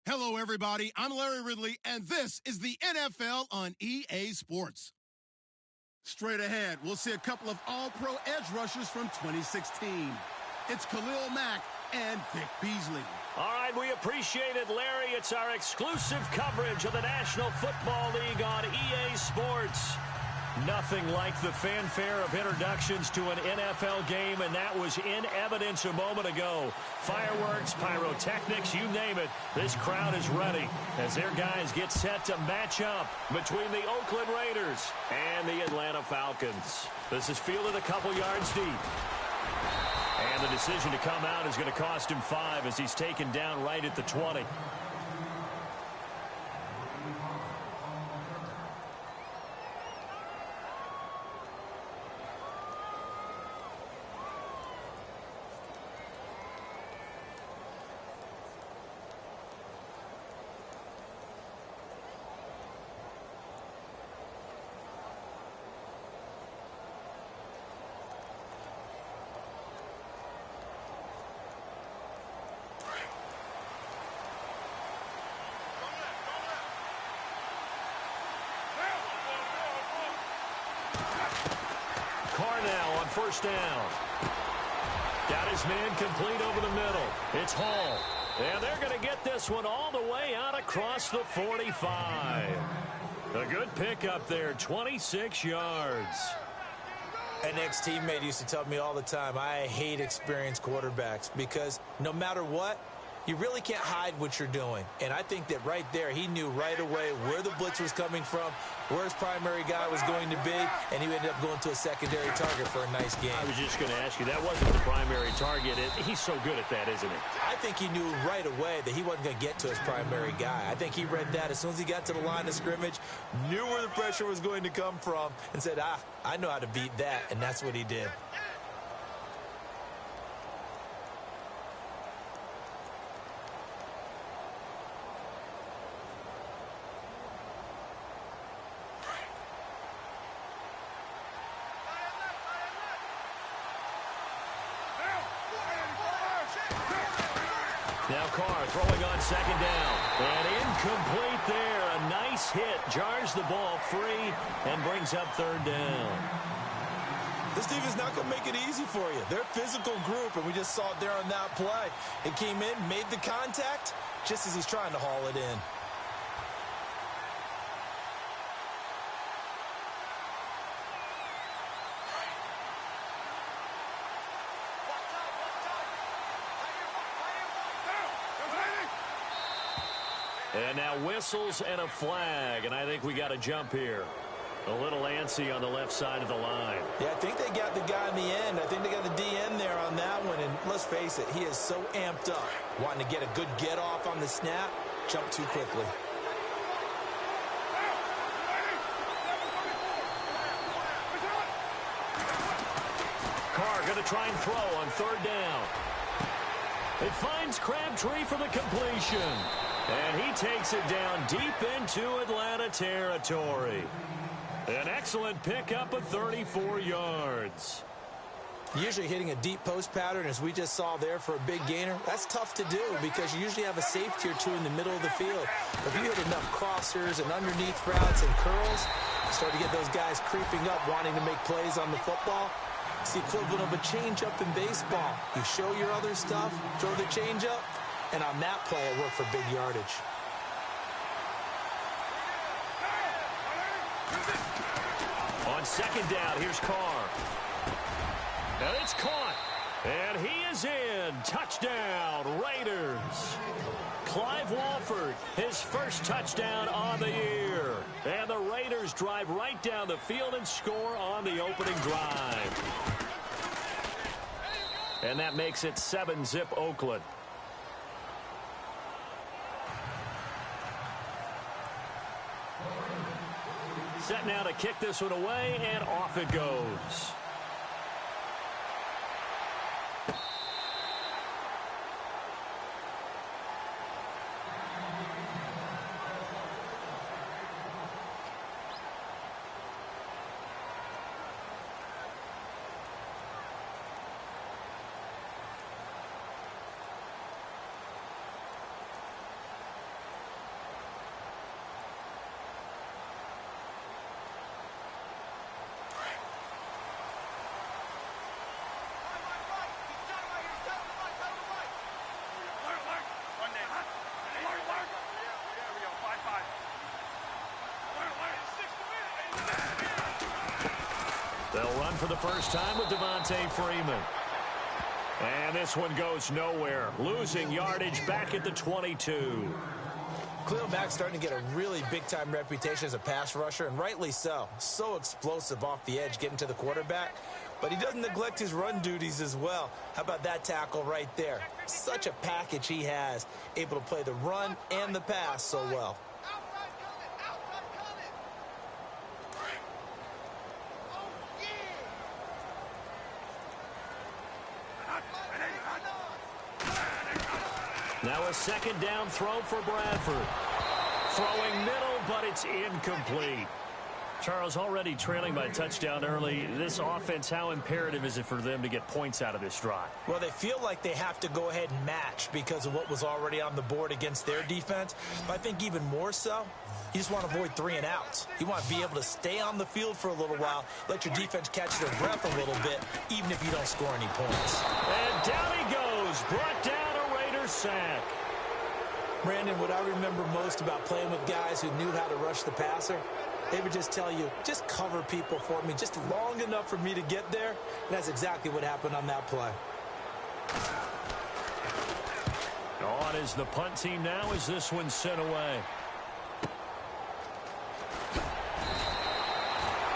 Hello, everybody. I'm Larry Ridley, and this is the NFL on EA Sports. Straight ahead, we'll see a couple of all-pro edge rushers from 2016. It's Khalil Mack and Vic Beasley. All right, we appreciate it, Larry. It's our exclusive coverage of the National Football League on EA Sports. Nothing like the fanfare of introductions to an NFL game, and that was in evidence a moment ago. Fireworks, pyrotechnics, you name it. This crowd is ready as their guys get set to match up between the Oakland Raiders and the Atlanta Falcons. This is fielded a couple yards deep. And the decision to come out is going to cost him 5 as he's taken down right at the 20. Now on first down. Got his man complete over the middle. It's Hall. And they're going to get this one all the way out across the 45. A good pickup there, 26 yards. An ex-teammate used to tell me all the time, I hate experienced quarterbacks because no matter what, you really can't hide what you're doing. And I think that right there, he knew right away where the blitz was coming from, where his primary guy was going to be, and he ended up going to a secondary target for a nice game. I was just going to ask you, that wasn't the primary target. He's so good at that, isn't he? I think he knew right away that he wasn't going to get to his primary guy. I think he read that as soon as he got to the line of scrimmage, knew where the pressure was going to come from, and said, I know how to beat that, and that's what he did. Now Carr throwing on second down. And incomplete there. A nice hit. Jars the ball free and brings up third down. This team is not going to make it easy for you. They're a physical group, and we just saw it there on that play. It came in, made the contact, just as he's trying to haul it in. And now whistles and a flag, and I think we got a jump here. A little antsy on the left side of the line. Yeah, I think they got the guy in the end. I think they got the DN there on that one, and let's face it, he is so amped up, wanting to get a good get-off on the snap, jump too quickly. Carr going to try and throw on third down. It finds Crabtree for the completion. And he takes it down deep into Atlanta territory. An excellent pickup of 34 yards. Usually hitting a deep post pattern, as we just saw there for a big gainer, that's tough to do because you usually have a safety or two in the middle of the field. If you hit enough crossers and underneath routes and curls, you start to get those guys creeping up, wanting to make plays on the football. It's the equivalent of a change-up in baseball. You show your other stuff, throw the change-up, and on that play, it worked for big yardage. On second down, here's Carr. And it's caught. And he is in. Touchdown, Raiders. Clive Walford, his first touchdown on the year. And the Raiders drive right down the field and score on the opening drive. And that makes it 7-zip Oakland. Set now to kick this one away, and off it goes. They'll run for the first time with Devontae Freeman. And this one goes nowhere. Losing yardage back at the 22. Khalil Mack's starting to get a really big-time reputation as a pass rusher, and rightly so. So explosive off the edge getting to the quarterback. But he doesn't neglect his run duties as well. How about that tackle right there? Such a package he has, able to play the run and the pass so well. Now a second down throw for Bradford. Throwing middle, but it's incomplete. Charles, already trailing by a touchdown early. This offense, how imperative is it for them to get points out of this drive? Well, they feel like they have to go ahead and match because of what was already on the board against their defense. But I think even more so, you just want to avoid 3 and outs. You want to be able to stay on the field for a little while, let your defense catch their breath a little bit, even if you don't score any points. And down he goes, brought down a Raiders sack. Brandon, what I remember most about playing with guys who knew how to rush the passer, they would just tell you, just cover people for me, just long enough for me to get there. And that's exactly what happened on that play. On is the punt team now as this one's sent away.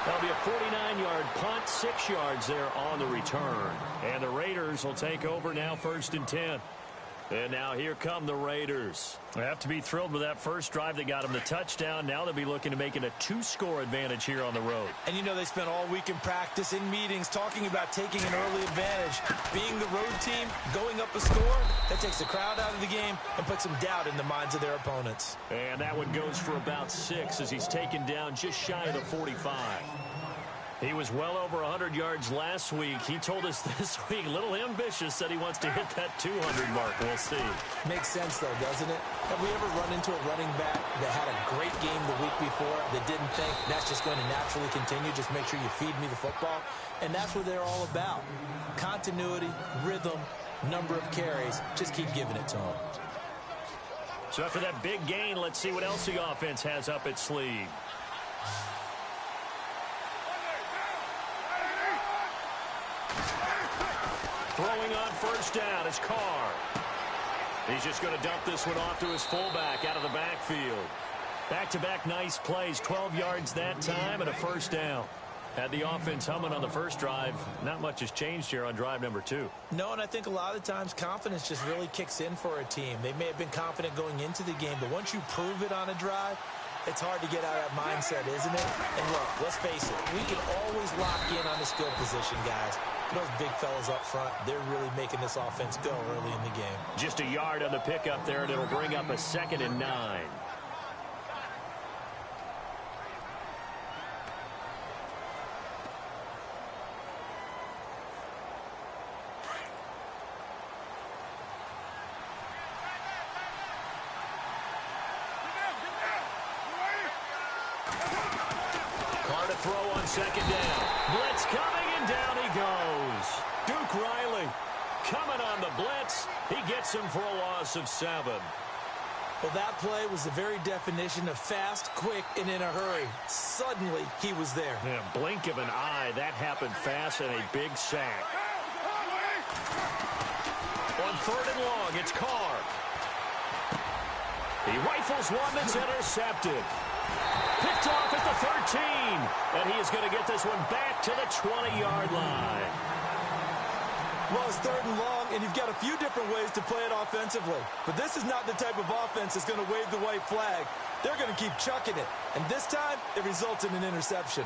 That'll be a 49-yard punt, 6 yards there on the return. And the Raiders will take over now, 1st and 10. And now here come the Raiders. They have to be thrilled with that first drive that got them the touchdown. Now they'll be looking to make it a 2-score advantage here on the road. And you know they spent all week in practice, in meetings, talking about taking an early advantage. Being the road team, going up a score, that takes the crowd out of the game and puts some doubt in the minds of their opponents. And that one goes for about 6 as he's taken down just shy of the 45. He was well over 100 yards last week. He told us this week, a little ambitious, said he wants to hit that 200 mark. We'll see. Makes sense, though, doesn't it? Have we ever run into a running back that had a great game the week before that didn't think that's just going to naturally continue? Just make sure you feed me the football. And that's what they're all about. Continuity, rhythm, number of carries. Just keep giving it to them. So after that big gain, let's see what else the offense has up its sleeve. Throwing on first down is Carr. He's just going to dump this one off to his fullback out of the backfield. Back-to-back nice plays, 12 yards that time and a first down. Had the offense humming on the first drive. Not much has changed here on drive number 2. No, and I think a lot of times confidence just really kicks in for a team. They may have been confident going into the game, but once you prove it on a drive, it's hard to get out of that mindset, isn't it? And look, let's face it, we can always lock in on the skill position, guys. Those big fellas up front, they're really making this offense go early in the game. Just a yard on the pickup there, and it'll bring up a 2nd and 9. Carr to throw on 2nd down. Blitz coming, and down he goes. Duke Riley coming on the blitz. He gets him for a loss of 7. Well, that play was the very definition of fast, quick, and in a hurry. Suddenly, he was there. Yeah, blink of an eye. That happened fast and a big sack. On 3rd and long, it's Carr. He rifles one that's intercepted. Picked off at the 13. And he is going to get this one back to the 20-yard line. Well, it's 3rd and long, and you've got a few different ways to play it offensively. But this is not the type of offense that's going to wave the white flag. They're going to keep chucking it. And this time, it results in an interception.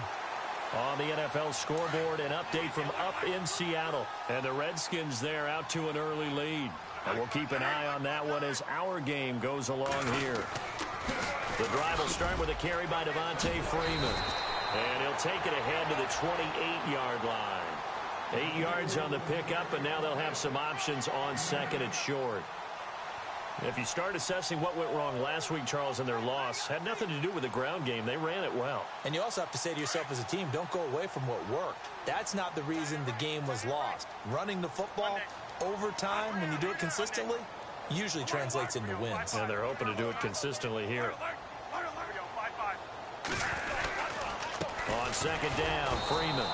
On the NFL scoreboard, an update from up in Seattle. And the Redskins there out to an early lead. And we'll keep an eye on that one as our game goes along here. The drive will start with a carry by Devontae Freeman. And he'll take it ahead to the 28-yard line. 8 yards on the pickup, and now they'll have some options on 2nd and short. If you start assessing what went wrong last week, Charles, in their loss, had nothing to do with the ground game. They ran it well. And you also have to say to yourself as a team, don't go away from what worked. That's not the reason the game was lost. Running the football over time, when you do it consistently, usually translates into wins. And they're hoping to do it consistently here. On 2nd down, Freeman.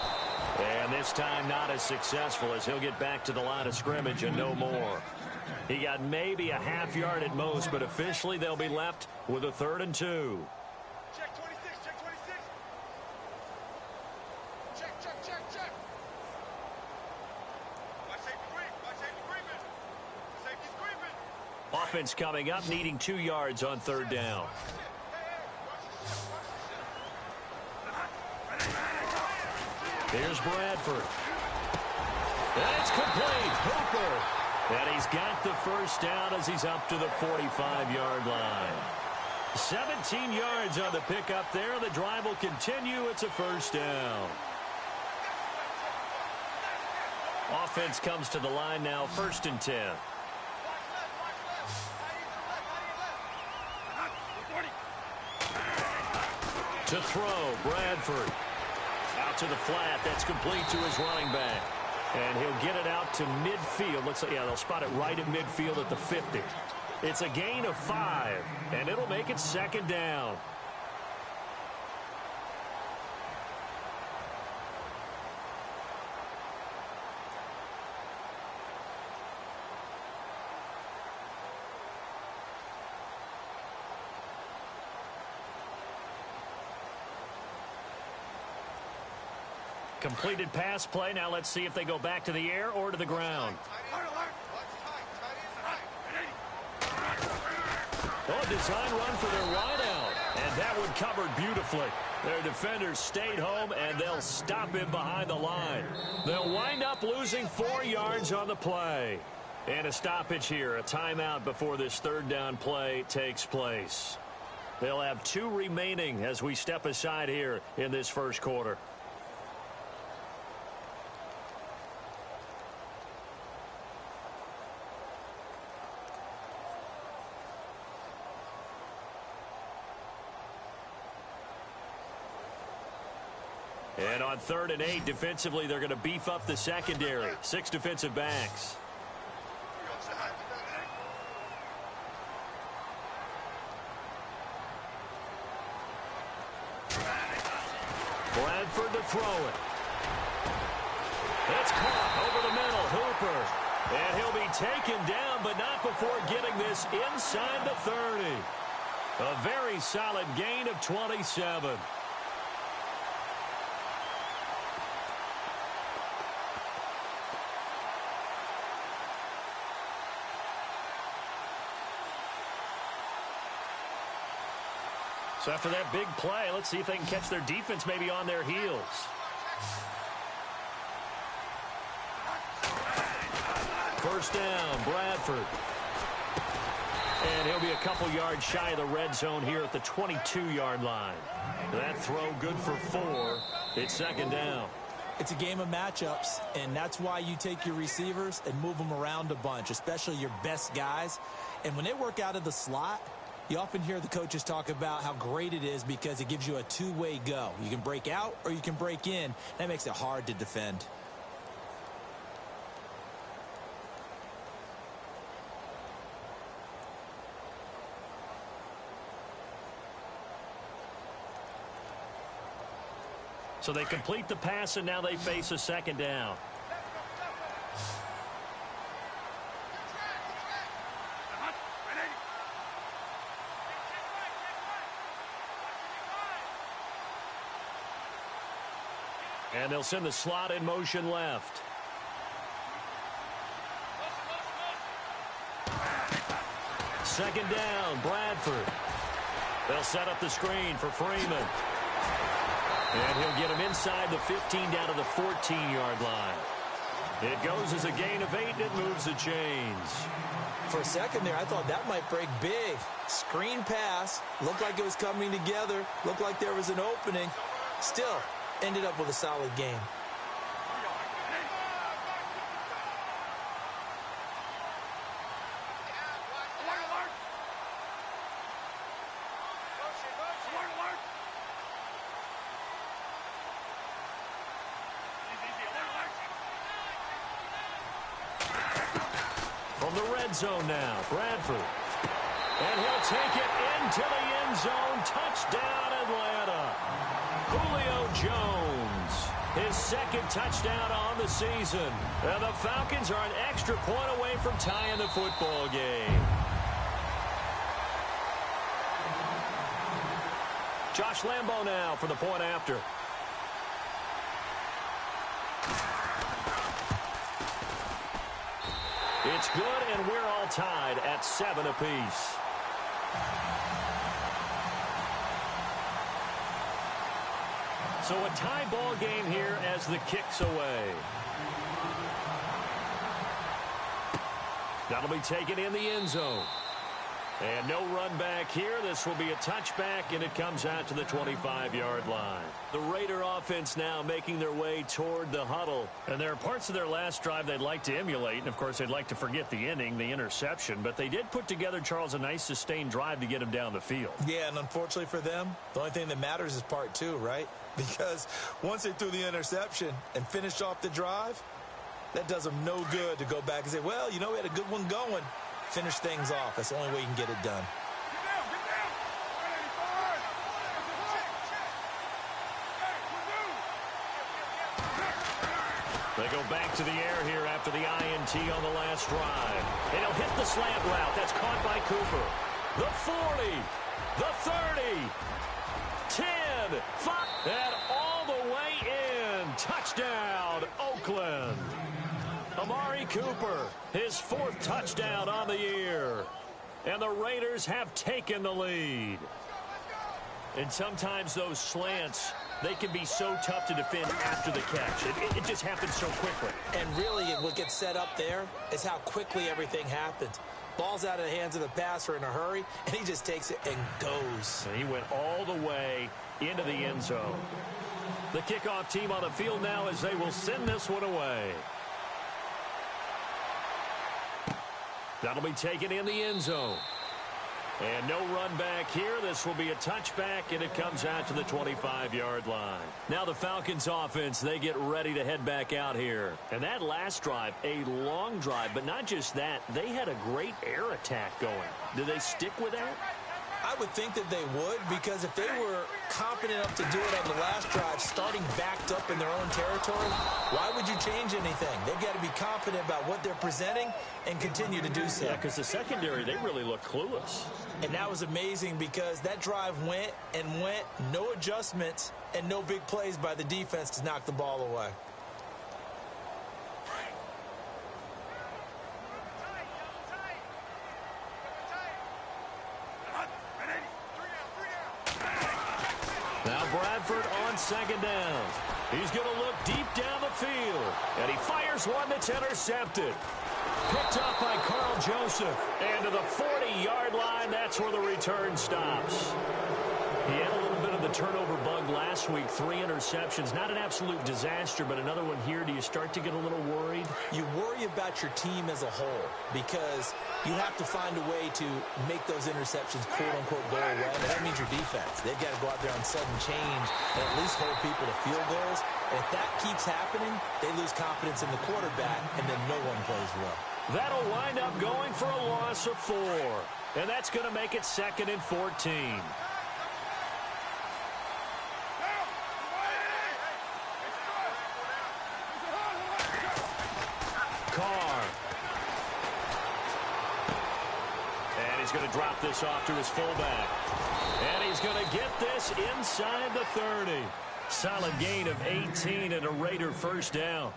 And this time not as successful as he'll get back to the line of scrimmage and no more. He got maybe a half yard at most, but officially they'll be left with a 3rd and 2. Check 26, check 26. Check. Watch safety creeping. Safety's creeping. Offense coming up, needing 2 yards on 3rd down. Here's Bradford. And it's complete. Hooper. And he's got the first down as he's up to the 45-yard line. 17 yards on the pickup there. The drive will continue. It's a 1st down. Offense comes to the line now, 1st and 10. To throw, Bradford. Out to the flat. That's complete to his running back. And he'll get it out to midfield. Looks like, yeah, they'll spot it right at midfield at the 50. It's a gain of 5, and it'll make it 2nd down. Completed pass play. Now let's see if they go back to the air or to the ground. Oh, design run for their wideout. And that one covered beautifully. Their defenders stayed home, and they'll stop him behind the line. They'll wind up losing 4 yards on the play. And a stoppage here, a timeout before this 3rd down play takes place. They'll have 2 remaining as we step aside here in this 1st quarter. And on 3rd and 8, defensively, they're going to beef up the secondary. 6 defensive backs. Bradford to throw it. It's caught over the middle. Hooper. And he'll be taken down, but not before getting this inside the 30. A very solid gain of 27. So after that big play, let's see if they can catch their defense maybe on their heels. First down, Bradford. And he'll be a couple yards shy of the red zone here at the 22-yard line. That throw good for 4. It's 2nd down. It's a game of matchups, and that's why you take your receivers and move them around a bunch, especially your best guys. And when they work out of the slot, you often hear the coaches talk about how great it is because it gives you a 2-way go. You can break out or you can break in. That makes it hard to defend. So they complete the pass, and now they face a 2nd down. And they'll send the slot in motion left. Second down, Bradford. They'll set up the screen for Freeman. And he'll get him inside the 15 down to the 14-yard line. It goes as a gain of 8, and it moves the chains. For a second there, I thought that might break big. Screen pass. Looked like it was coming together. Looked like there was an opening. Still, ended up with a solid game. From the red zone now, Bradford. And he'll take it into the end zone. Touchdown, Atlanta. Julio Jones. his second touchdown on the season. And the Falcons are an extra point away from tying the football game. Josh Lambo now for the point after. It's good, and we're all tied at 7 apiece. So a tie ball game here as the kick's away. That'll be taken in the end zone. And no run back here. This will be a touchback, and it comes out to the 25-yard line. The Raider offense now making their way toward the huddle. And there are parts of their last drive they'd like to emulate. And, of course, they'd like to forget the inning, the interception. But they did put together, Charles, a nice sustained drive to get them down the field. Yeah, and unfortunately for them, the only thing that matters is part 2, right? Because once they threw the interception and finished off the drive, that does them no good to go back and say, well, you know, we had a good one going. Finish things off. That's the only way you can get it done. They go back to the air here after the INT on the last drive. And he'll hit the slant route. That's caught by Cooper. The 40, the 30, 10, 5, and all the way in. Touchdown, Oakland. Amari Cooper, his 4th touchdown on the year. And the Raiders have taken the lead. And sometimes those slants, they can be so tough to defend after the catch. It just happens so quickly. And really, what gets set up there is how quickly everything happens. Ball's out of the hands of the passer in a hurry, and he just takes it and goes. And he went all the way into the end zone. The kickoff team on the field now as they will send this one away. That'll be taken in the end zone. And no run back here. This will be a touchback, and it comes out to the 25-yard line. Now the Falcons offense, they get ready to head back out here. And that last drive, a long drive, but not just that. They had a great air attack going. Do they stick with that? I would think that they would, because if they were confident enough to do it on the last drive, starting backed up in their own territory, why would you change anything? They've got to be confident about what they're presenting and continue to do so. Yeah, because the secondary, they really look clueless. And that was amazing because that drive went and went, no adjustments, and no big plays by the defense to knock the ball away. Now Bradford on second down. He's going to look deep down the field. And he fires one that's intercepted. Picked up by Carl Joseph. And to the 40-yard line, that's where the return stops. He had a little bit of the turnover bug last week. 3 interceptions. Not an absolute disaster, but another one here. Do you start to get a little worried? You worry about your team as a whole because you have to find a way to make those interceptions, quote-unquote, go away. And that means your defense. They've got to go out there on sudden change and at least hold people to field goals. And if that keeps happening, they lose confidence in the quarterback, and then no one plays well. That'll wind up going for a loss of 4. And that's going to make it 2nd and 14. Carr. And he's going to drop this off to his fullback. And he's going to get this inside the 30. Solid gain of 18 and a Raider first down.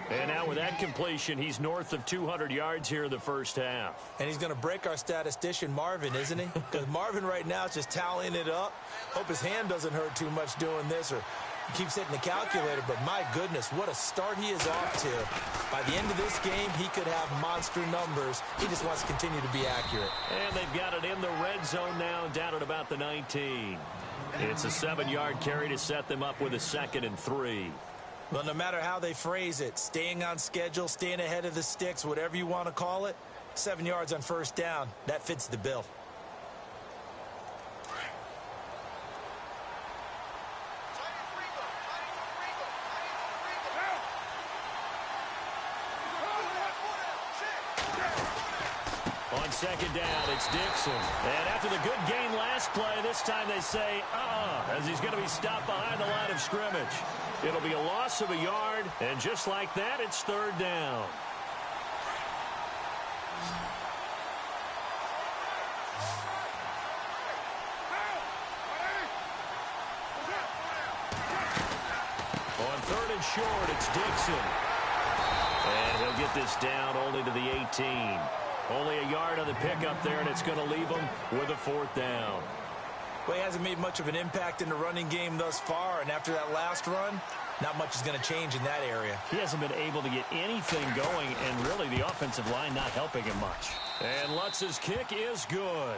And now with that completion, he's north of 200 yards here in the first half. And he's going to break our statistician, Marvin, isn't he? Because Marvin right now is just tallying it up. Hope his hand doesn't hurt too much doing this or keeps hitting the calculator. But my goodness, what a start he is off to. By the end of this game, he could have monster numbers. He just wants to continue to be accurate. And they've got it in the red zone now, down at about the 19. It's a 7-yard carry to set them up with a 2nd and 3. Well, no matter how they phrase it, staying on schedule, staying ahead of the sticks, whatever you want to call it, 7 yards on first down, that fits the bill. second down. It's Dixon. And after the good gain last play, this time they say, as he's going to be stopped behind the line of scrimmage. It'll be a loss of a yard, and just like that, it's third down. On third and short, it's Dixon. And he'll get this down only to the 18. Only a yard on the pickup there, and it's going to leave him with a fourth down. Well, he hasn't made much of an impact in the running game thus far, and after that last run, not much is going to change in that area. He hasn't been able to get anything going, and really the offensive line not helping him much. And Lutz's kick is good.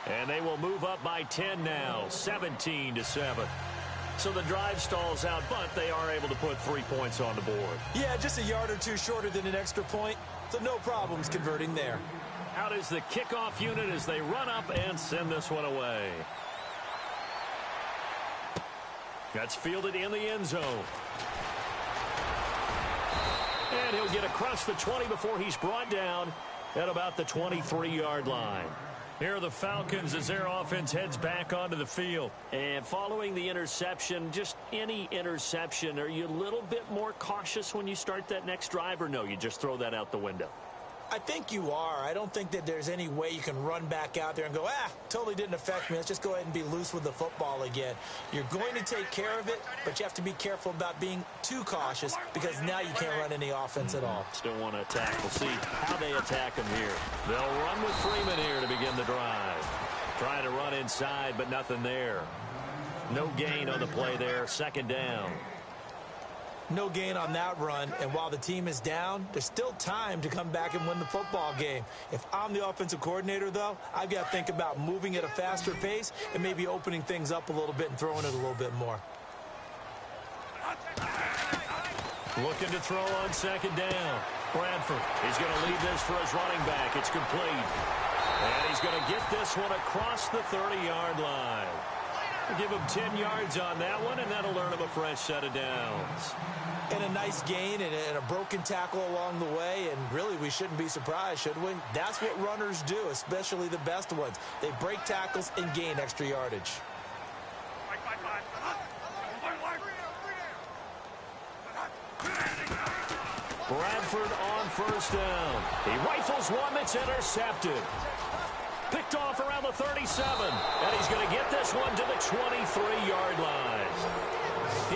And they will move up by 10 now, 17-7. So the drive stalls out, but they are able to put 3 points on the board. Yeah, just a yard or two shorter than an extra point, so no problems converting there. Out is the kickoff unit as they run up and send this one away. That's fielded in the end zone. And he'll get across the 20 before he's brought down at about the 23-yard line. Here are the Falcons as their offense heads back onto the field. And following the interception, just any interception, are you a little bit more cautious when you start that next drive, or no, you just throw that out the window? I think you are. I don't think that there's any way you can run back out there and go, totally didn't affect me. Let's just go ahead and be loose with the football again. You're going to take care of it, but you have to be careful about being too cautious because now you can't run any offense at all. Still want to attack. We'll see how they attack him here. They'll run with Freeman here to begin the drive. Trying to run inside, but nothing there. No gain on the play there. Second down. No gain on that run, and while the team is down, there's still time to come back and win the football game. If I'm the offensive coordinator, though, I've got to think about moving at a faster pace and maybe opening things up a little bit and throwing it a little bit more. Looking to throw on second down. Bradford, he's going to lead this for his running back. It's complete. And he's going to get this one across the 30-yard line. We'll give him 10 yards on that one, and that'll earn him a fresh set of downs. And a nice gain and a broken tackle along the way, and really we shouldn't be surprised, should we? That's what runners do, especially the best ones. They break tackles and gain extra yardage. Bradford on first down. He rifles one that's intercepted. Picked off around the 37, and he's going to get this one to the 23-yard line.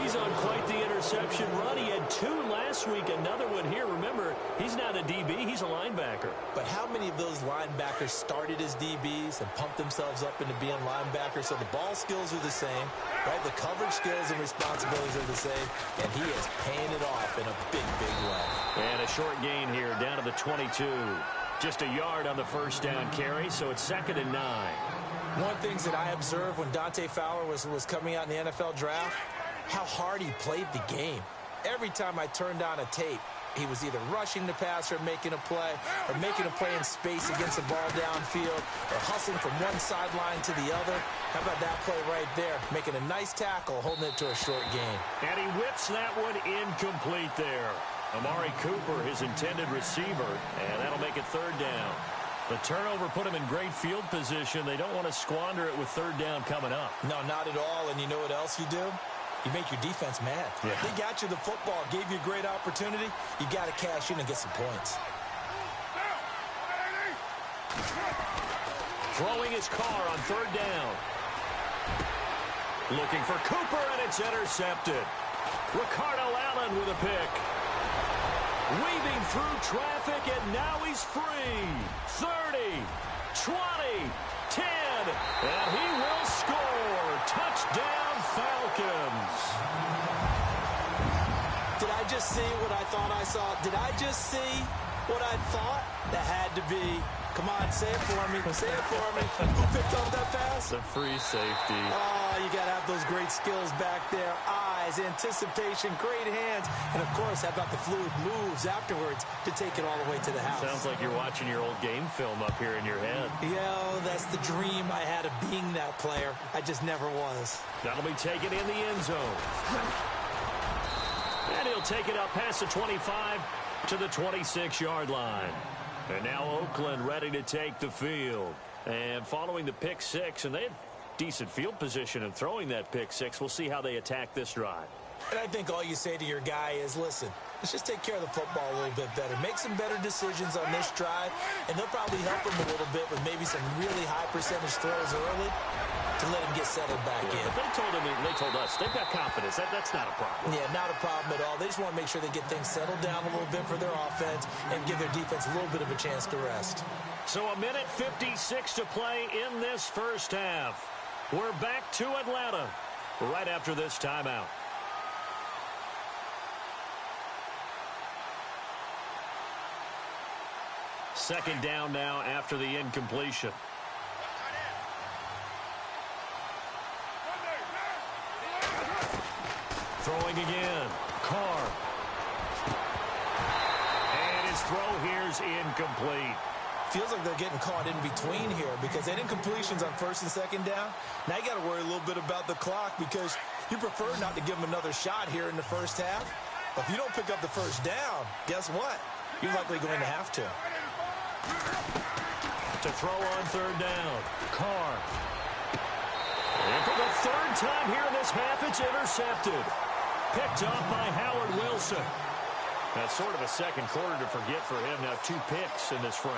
He's on quite the interception run. He had 2 last week, another one here. Remember, he's not a DB, he's a linebacker. But how many of those linebackers started as DBs and pumped themselves up into being linebackers? So the ball skills are the same, right? The coverage skills and responsibilities are the same, and he is paying it off in a big, big way. And a short gain here down to the 22. Just a yard on the first down carry, so it's 2nd and 9. One thing that I observed when Dante Fowler was coming out in the NFL draft, how hard he played the game. Every time I turned on a tape, he was either rushing the passer, making a play, or making a play in space against the ball downfield, or hustling from one sideline to the other. How about that play right there? Making a nice tackle, holding it to a short gain. And he whips that one incomplete there. Amari Cooper, his intended receiver, and that'll make it third down. The turnover put him in great field position. They don't want to squander it with third down coming up. No, not at all. And you know what else you do? You make your defense mad. Yeah. They got you the football, gave you a great opportunity. You got to cash in and get some points. Throwing his car on third down. Looking for Cooper, and it's intercepted. Ricardo Allen with a pick. Weaving through traffic, and now he's free. 30, 20, 10, and he will score. Touchdown, Falcons. Did I just see what I thought I saw? Did I just see what I thought? That had to be. Come on, say it for me. Say it for me. Who picked up that pass? The free safety. Oh, you got to have those great skills back there. Eyes, anticipation, great hands. And, of course, how about the fluid moves afterwards to take it all the way to the house? Sounds like you're watching your old game film up here in your head. Yeah, that's the dream I had of being that player. I just never was. That'll be taken in the end zone. And he'll take it up past the 25 to the 26-yard line. And now Oakland ready to take the field. And following the pick six, and they had decent field position in throwing that pick six. We'll see how they attack this drive. And I think all you say to your guy is, listen, let's just take care of the football a little bit better. Make some better decisions on this drive, and they'll probably help him a little bit with maybe some really high percentage throws early to let him get settled back in. But they told him, they told us, they've got confidence. That's not a problem. Yeah, not a problem at all. They just want to make sure they get things settled down a little bit for their offense and give their defense a little bit of a chance to rest. So a minute 56 to play in this first half. We're back to Atlanta right after this timeout. Second down now after the incompletion. Throwing again. Carr. And his throw here's incomplete. Feels like they're getting caught in between here because they didn't completions on first and second down. Now you got to worry a little bit about the clock because you prefer not to give them another shot here in the first half. But if you don't pick up the first down, guess what? You're likely going to have to. To throw on third down. Carr. And for the third time here in this half, it's intercepted. Picked up by Howard Wilson. That's sort of a second quarter to forget for him. Now 2 picks in this frame.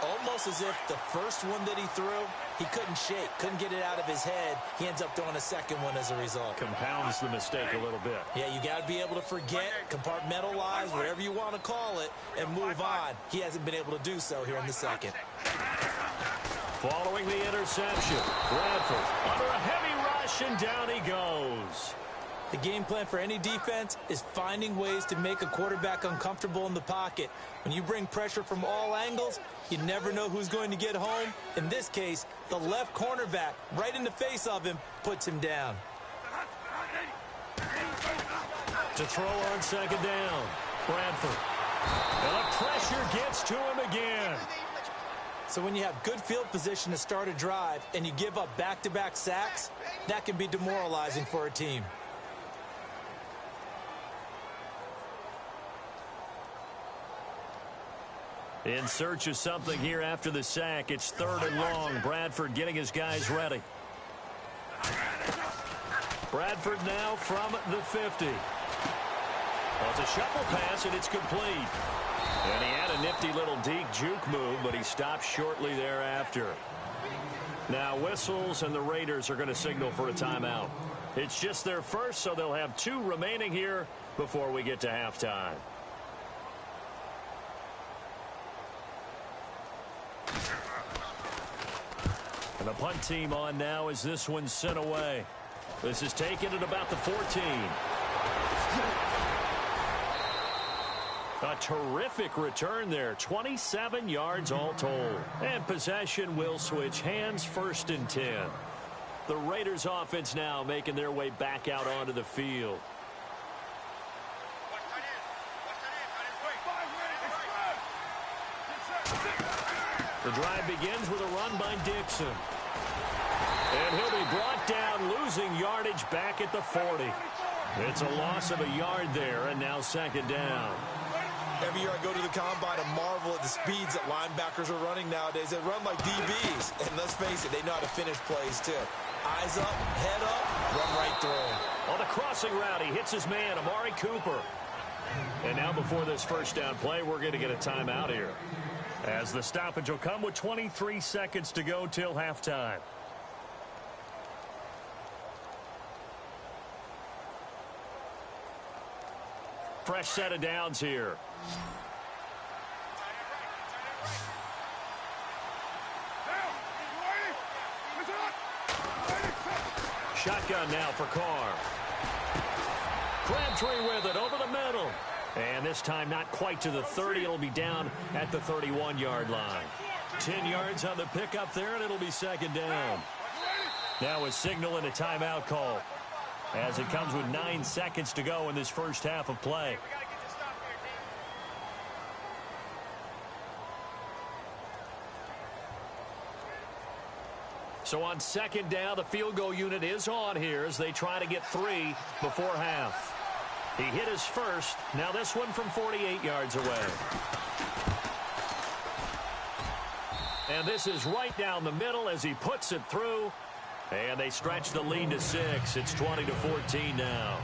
Almost as if the first one that he threw, he couldn't shake, couldn't get it out of his head. He ends up throwing a second one as a result. Compounds the mistake a little bit. Yeah, you got to be able to forget, compartmentalize, whatever you want to call it, and move on. He hasn't been able to do so here in the second. Following the interception, Bradford under a heavy rush, and down he goes. The game plan for any defense is finding ways to make a quarterback uncomfortable in the pocket. When you bring pressure from all angles, you never know who's going to get home. In this case, the left cornerback, right in the face of him, puts him down. To throw on second down, Bradford. And the pressure gets to him again. So when you have good field position to start a drive and you give up back-to-back sacks, that can be demoralizing for a team. In search of something here after the sack. It's third and long. Bradford getting his guys ready. Bradford now from the 50. Well, it's a shuffle pass, and it's complete. And he had a nifty little deep juke move, but he stopped shortly thereafter. Now whistles, and the Raiders are going to signal for a timeout. It's just their first, so they'll have 2 remaining here before we get to halftime. And the punt team on now as this one's sent away. This is taken at about the 14. A terrific return there. 27 yards all told. And possession will switch hands, first and 10. The Raiders offense now making their way back out onto the field. The drive begins with a run by Dixon. And he'll be brought down, losing yardage back at the 40. It's a loss of a yard there, and now second down. Every year I go to the combine and marvel at the speeds that linebackers are running nowadays. They run like DBs. And let's face it, they know how to finish plays too. Eyes up, head up, run right through them. On the crossing route, he hits his man, Amari Cooper. And now before this first down play, we're going to get a timeout here, as the stoppage will come with 23 seconds to go till halftime. Fresh set of downs here. Shotgun now for Carr. Crabtree with it over the middle. And this time not quite to the 30. It'll be down at the 31-yard line. 10 yards on the pickup there, and it'll be second down. Now a signal and a timeout call, as it comes with 9 seconds to go in this first half of play. So on second down, the field goal unit is on here as they try to get 3 before half. He hit his first. Now this one from 48 yards away. And this is right down the middle as he puts it through. And they stretch the lead to 6. It's 20-14 now.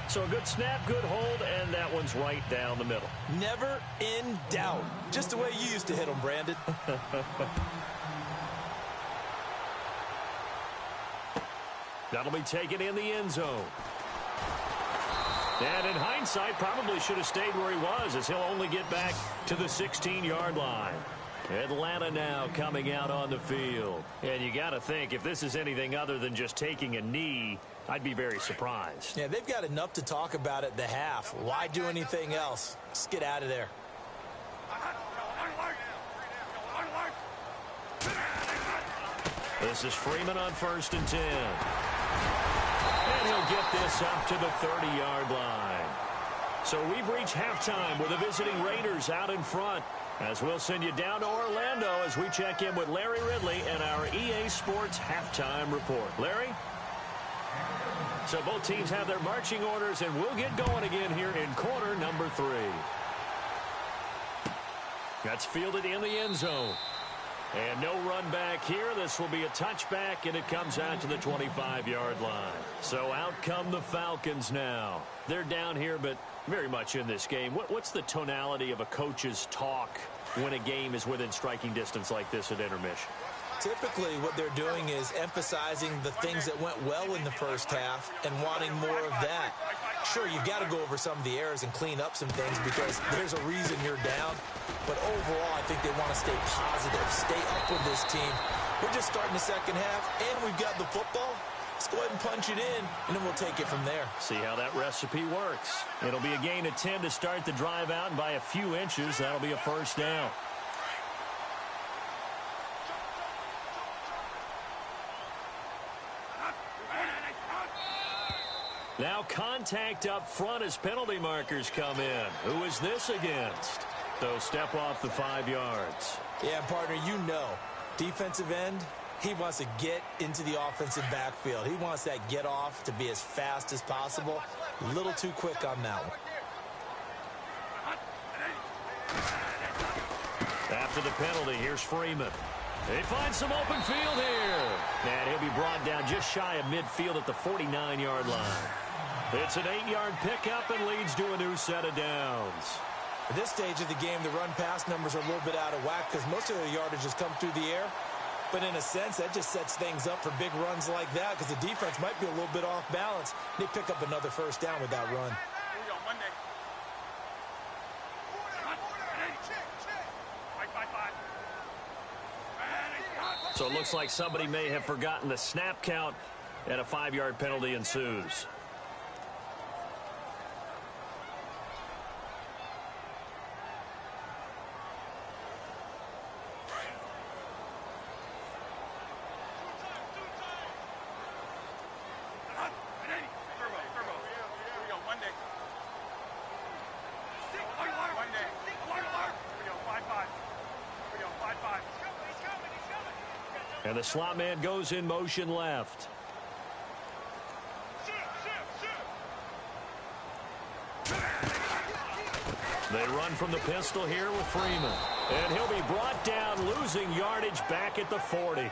So a good snap, good hold, and that one's right down the middle. Never in doubt. Just the way you used to hit them, Brandon. That'll be taken in the end zone. And in hindsight, probably should have stayed where he was, as he'll only get back to the 16-yard line. Atlanta now coming out on the field. And you got to think, if this is anything other than just taking a knee, I'd be very surprised. Yeah, they've got enough to talk about at the half. Why do anything else? Just get out of there. This is Freeman on 1st and 10. And he'll get this up to the 30-yard line. So we've reached halftime with the visiting Raiders out in front. As we'll send you down to Orlando as we check in with Larry Ridley and our EA Sports halftime report. Larry? So both teams have their marching orders, and we'll get going again here in quarter number 3. That's fielded in the end zone. And no run back here. This will be a touchback, and it comes out to the 25-yard line. So out come the Falcons now. They're down here, but very much in this game. What's the tonality of a coach's talk when a game is within striking distance like this at intermission? Typically, what they're doing is emphasizing the things that went well in the first half and wanting more of that. Sure, you've got to go over some of the errors and clean up some things because there's a reason you're down. But overall, I think they want to stay positive, stay up with this team. We're just starting the second half, and we've got the football. Let's go ahead and punch it in, and then we'll take it from there. See how that recipe works. It'll be a gain of 10 to start the drive out, and by a few inches, that'll be a first down. Now contact up front as penalty markers come in. Who is this against? So step off the 5 yards. Yeah, partner, you know, defensive end, he wants to get into the offensive backfield. He wants that get off to be as fast as possible. A little too quick on that one. After the penalty, here's Freeman. They find some open field here. And he'll be brought down just shy of midfield at the 49-yard line. It's an 8-yard pickup and leads to a new set of downs. At this stage of the game, the run-pass numbers are a little bit out of whack because most of their yardage has come through the air. But in a sense, that just sets things up for big runs like that because the defense might be a little bit off balance. They pick up another first down with that run. So it looks like somebody may have forgotten the snap count, and a 5-yard penalty ensues. And the slot man goes in motion left. They run from the pistol here with Freeman. And he'll be brought down, losing yardage back at the 40.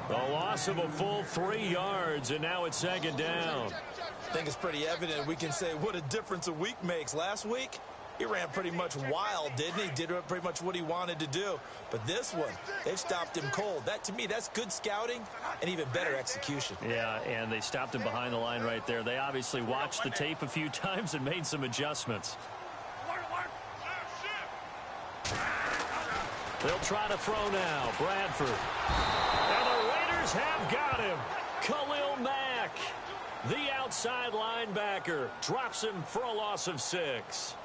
A loss of a full 3 yards, and now it's second down. I think it's pretty evident. We can say what a difference a week makes. Last week, he ran pretty much wild, didn't he? Did pretty much what he wanted to do. But this one, they've stopped him cold. That, to me, that's good scouting and even better execution. Yeah, and they stopped him behind the line right there. They obviously watched the tape a few times and made some adjustments. They'll try to throw now. Bradford. And the Raiders have got him. Khalil Mack, the outside linebacker, drops him for a loss of 6.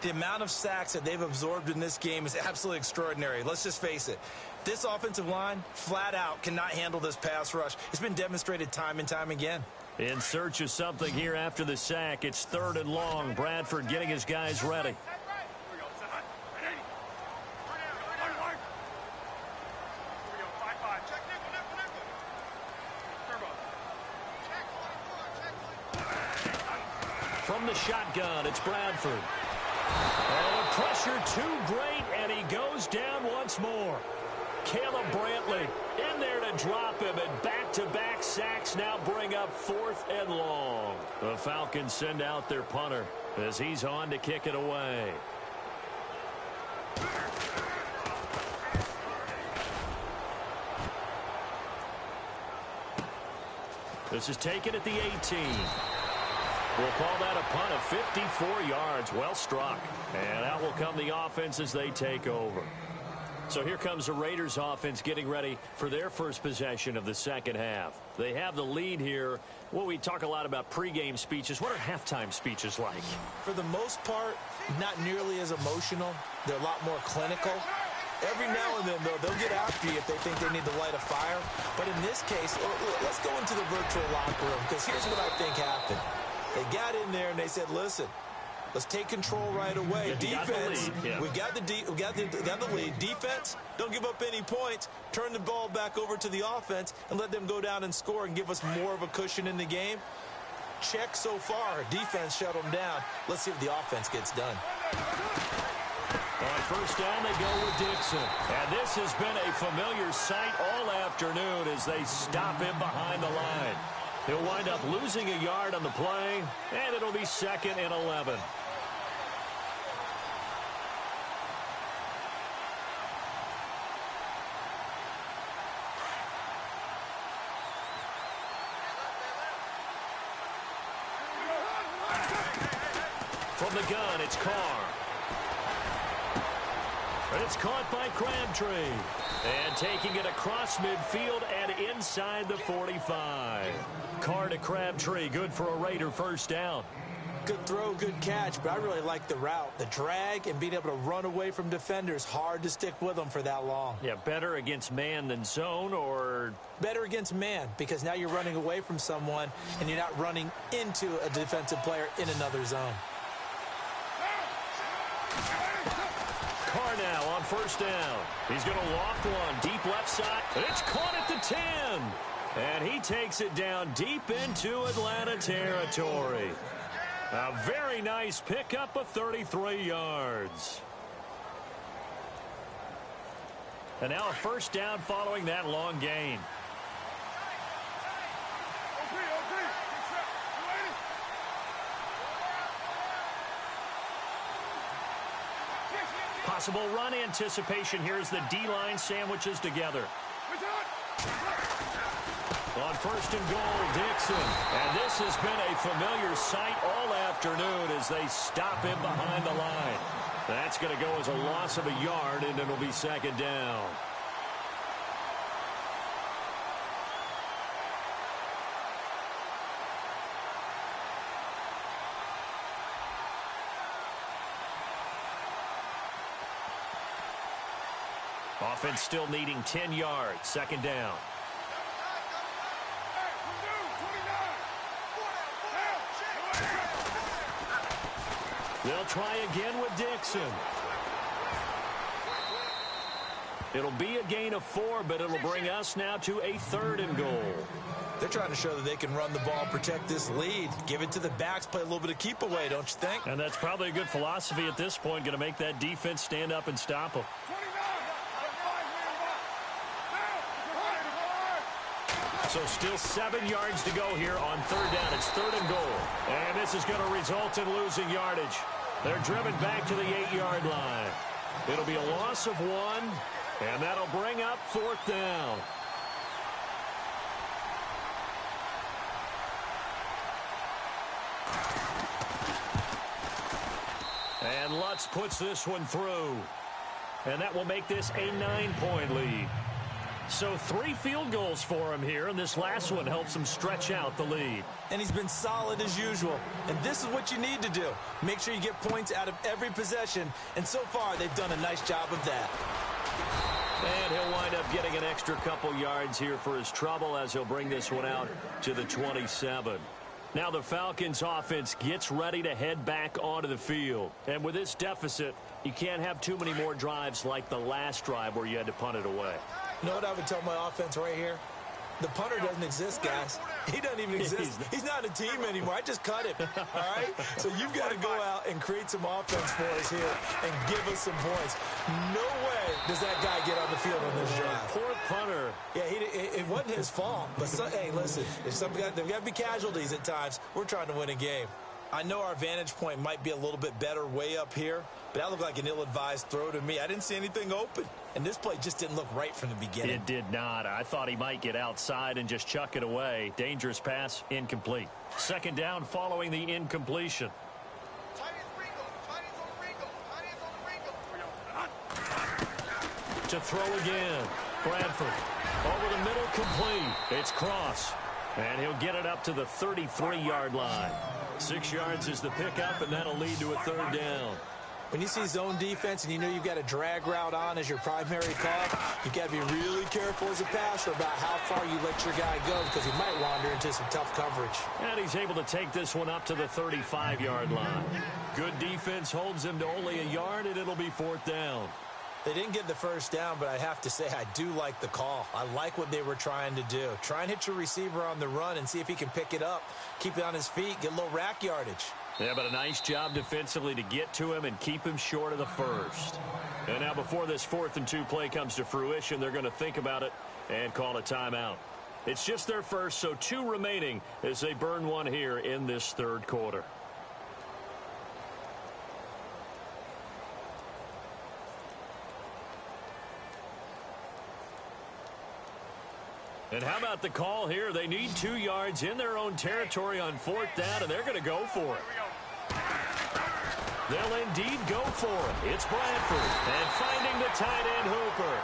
The amount of sacks that they've absorbed in this game is absolutely extraordinary. Let's just face it. This offensive line, flat out, cannot handle this pass rush. It's been demonstrated time and time again. In search of something here after the sack. It's 3rd and long. Bradford getting his guys ready. From the shotgun, it's Bradford. Oh, the pressure too great, and he goes down once more. Caleb Brantley in there to drop him, and back-to-back sacks now bring up 4th and long. The Falcons send out their punter as he's on to kick it away. This is taken at the 18. We'll call that a punt of 54 yards. Well struck. And out will come the offense as they take over. So here comes the Raiders offense getting ready for their first possession of the second half. They have the lead here. Well, we talk a lot about pregame speeches. What are halftime speeches like? For the most part, not nearly as emotional. They're a lot more clinical. Every now and then, though, they'll get after you if they think they need to light a fire. But in this case, let's go into the virtual locker room, because here's what I think happened. They got in there and they said, listen, let's take control right away. Defense, we got the lead. Defense, don't give up any points. Turn the ball back over to the offense and let them go down and score and give us more of a cushion in the game. Check so far. Defense shut them down. Let's see if the offense gets done. On first down, they go with Dixon. And this has been a familiar sight all afternoon as they stop him behind the line. He'll wind up losing a yard on the play, and it'll be 2nd and 11. From the gun, it's Carr. And it's caught by Crabtree. And taking it across midfield and inside the 45. Carr to Crabtree, good for a Raider first down. Good throw, good catch, but I really like the route. The drag and being able to run away from defenders, hard to stick with them for that long. Yeah, better against man than zone, or? Better against man, because now you're running away from someone and you're not running into a defensive player in another zone. Carr now on first down. He's going to loft one deep left side. It's caught at the 10. And he takes it down deep into Atlanta territory. A very nice pickup of 33 yards. And now a first down following that long gain. Possible run anticipation here as the D-line sandwiches together. On first and goal, Dixon. And this has been a familiar sight all afternoon as they stop him behind the line. That's going to go as a loss of a yard, and it'll be 2nd down. Offense still needing 10 yards. 2nd down. They'll try again with Dixon. It'll be a gain of 4, but it'll bring us now to a 3rd and goal. They're trying to show that they can run the ball, protect this lead. Give it to the backs, play a little bit of keep away, don't you think? And that's probably a good philosophy at this point, going to make that defense stand up and stop them. So still 7 yards to go here on 3rd down. It's 3rd and goal. And this is going to result in losing yardage. They're driven back to the 8-yard line. It'll be a loss of 1, and that'll bring up 4th down. And Lutz puts this one through. And that will make this a 9-point lead. So 3 field goals for him here, and this last one helps him stretch out the lead. And he's been solid as usual. And this is what you need to do. Make sure you get points out of every possession. And so far, they've done a nice job of that. And he'll wind up getting an extra couple yards here for his trouble as he'll bring this one out to the 27. Now the Falcons offense gets ready to head back onto the field. And with this deficit, you can't have too many more drives like the last drive where you had to punt it away. You know what I would tell my offense right here? The punter doesn't exist, guys. He doesn't even exist. He's not a team anymore. I just cut him, all right? So you've got to go out and create some offense for us here and give us some points. No way does that guy get on the field on this drive. Poor punter. Yeah, it wasn't his fault. But, hey, listen, there's got to be casualties at times. We're trying to win a game. I know our vantage point might be a little bit better way up here, but that looked like an ill-advised throw to me. I didn't see anything open, and this play just didn't look right from the beginning. It did not. I thought he might get outside and just chuck it away. Dangerous pass, incomplete. Second down following the incompletion. To throw again. Bradford over the middle, complete. It's Cross, and he'll get it up to the 33-yard line. 6 yards is the pickup, and that'll lead to a third down. When you see zone defense and you know you've got a drag route on as your primary call, you've got to be really careful as a passer about how far you let your guy go because he might wander into some tough coverage. And he's able to take this one up to the 35-yard line. Good defense holds him to only a yard, and it'll be fourth down. They didn't get the first down, but I have to say I do like the call. I like what they were trying to do. Try and hit your receiver on the run and see if he can pick it up, keep it on his feet, get a little rack yardage. Yeah, but a nice job defensively to get to him and keep him short of the first. And now before this 4th and 2 play comes to fruition, they're going to think about it and call a timeout. It's just their first, so 2 remaining as they burn one here in this third quarter. And how about the call here? They need 2 yards in their own territory on 4th down, and they're going to go for it. They'll indeed go for it. It's Bradford, and finding the tight end Hooper.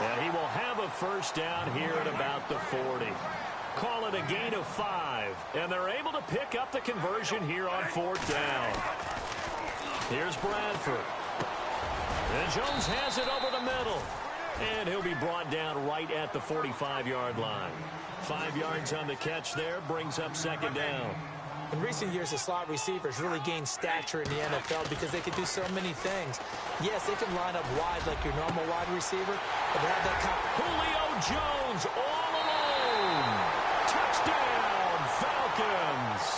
And he will have a first down here at about the 40. Call it a gain of 5, and they're able to pick up the conversion here on 4th down. Here's Bradford. And Jones has it over the middle. And he'll be brought down right at the 45-yard line. 5 yards on the catch there, brings up second down. In recent years, the slot receivers really gained stature in the NFL because they can do so many things. Yes, they can line up wide like your normal wide receiver, but they have that Julio Jones all alone. Touchdown, Falcons.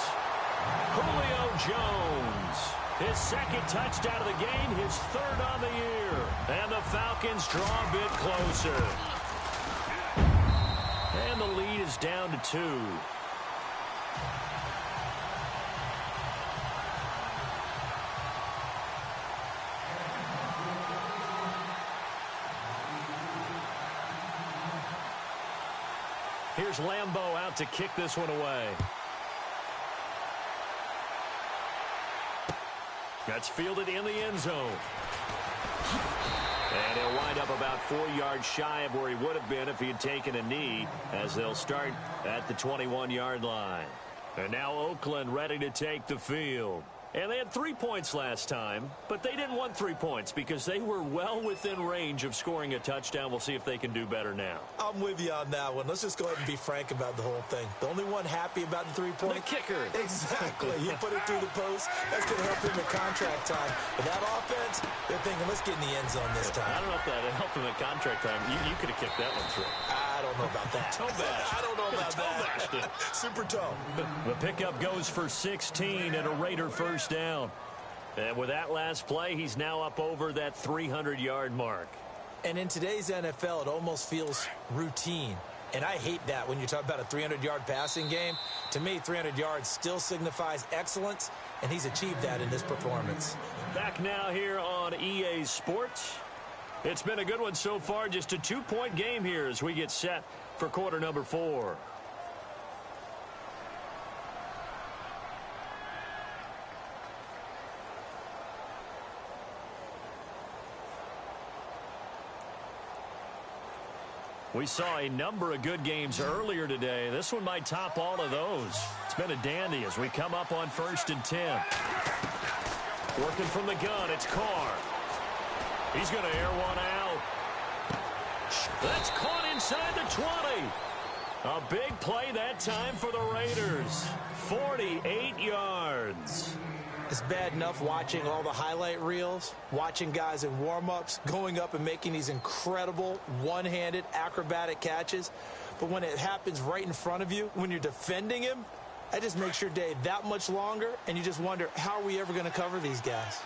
Julio Jones. His second touchdown of the game, his 3rd on the year. And the Falcons draw a bit closer. And the lead is down to 2. Here's Lambeau out to kick this one away. That's fielded in the end zone. And he'll wind up about 4 yards shy of where he would have been if he had taken a knee, as they'll start at the 21-yard line. And now Oakland ready to take the field. And they had 3 points last time, but they didn't want 3 points because they were well within range of scoring a touchdown. We'll see if they can do better now. I'm with you on that one. Let's just go ahead and be frank about the whole thing. The only one happy about the 3-point? The kicker. Exactly. He put it through the post. That's going to help him in contract time. But that offense, they're thinking, let's get in the end zone this time. I don't know if that helped him in contract time. You could have kicked that one through. I don't know about that. Toe bash. I don't know about that. Super toe. The pickup goes for 16 and a Raider first down. And with that last play, he's now up over that 300-yard mark. And in today's NFL, it almost feels routine. And I hate that when you talk about a 300-yard passing game. To me, 300 yards still signifies excellence, and he's achieved that in this performance. Back now here on EA Sports. It's been a good one so far, just a 2-point game here as we get set for quarter number 4. We saw a number of good games earlier today. This one might top all of those. It's been a dandy as we come up on 1st and 10. Working from the gun, it's Carr. He's going to air one out. That's caught inside the 20. A big play that time for the Raiders. 48 yards. It's bad enough watching all the highlight reels, watching guys in warm-ups, going up and making these incredible one-handed acrobatic catches. But when it happens right in front of you, when you're defending him, that just makes your day that much longer, and you just wonder, how are we ever going to cover these guys?